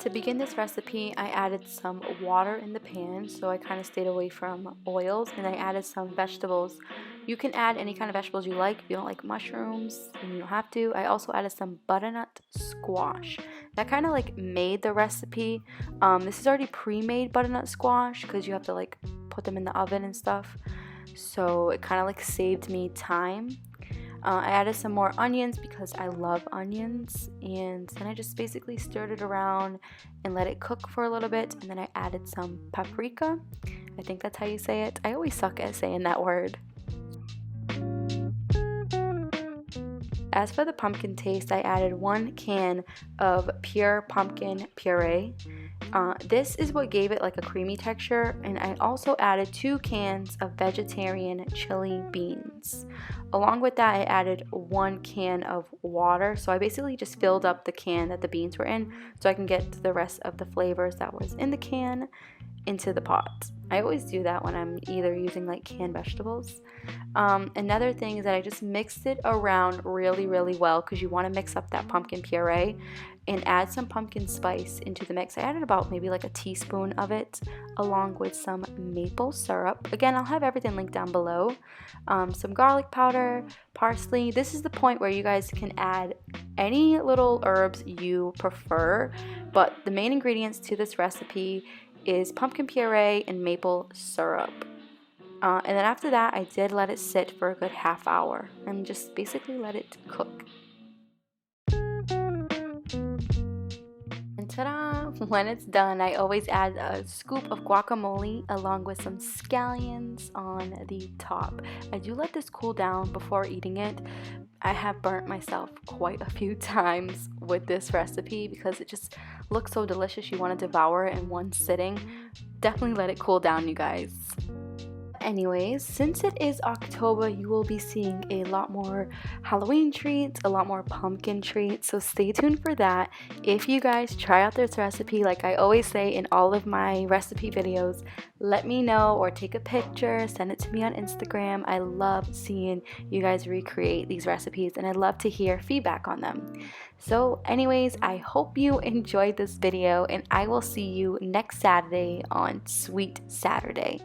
To begin this recipe, I added some water in the pan, so I kind of stayed away from oils, and I added some vegetables. You can add any kind of vegetables you like. If you don't like mushrooms, then you don't have to. I also added some butternut squash. That kind of like made the recipe. This is already pre-made butternut squash because you have to like put them in the oven and stuff. So it kind of like saved me time. I added some more onions because I love onions, and then I just basically stirred it around and let it cook for a little bit, and then I added some paprika. I think that's how you say it. I always suck at saying that word. As for the pumpkin taste, I added 1 can of pure pumpkin puree. This is what gave it like a creamy texture, and I also added 2 cans of vegetarian chili beans. Along with that, I added 1 can of water, so I basically just filled up the can that the beans were in so I can get the rest of the flavors that was in the can into the pot. I always do that when I'm either using like canned vegetables. Another thing is that I just mixed it around really well because you want to mix up that pumpkin puree and add some pumpkin spice into the mix. I added about maybe like a teaspoon of it along with some maple syrup. Again, I'll have everything linked down below. Some garlic powder, parsley. This is the point where you guys can add any little herbs you prefer, but the main ingredients to this recipe is pumpkin puree and maple syrup. And then after that, I did let it sit for a good half hour and just basically let it cook. And ta-da! When it's done, I always add a scoop of guacamole along with some scallions on the top. I do let this cool down before eating it. I have burnt myself quite a few times with this recipe because it just looks so delicious. You want to devour it in one sitting. Definitely let it cool down, you guys. Anyways, since it is October, you will be seeing a lot more Halloween treats, a lot more pumpkin treats, so stay tuned for that. If you guys try out this recipe, like I always say in all of my recipe videos, let me know or take a picture, send it to me on Instagram. I love seeing you guys recreate these recipes, and I'd love to hear feedback on them. So anyways, I hope you enjoyed this video, and I will see you next Saturday on Sweet Saturday.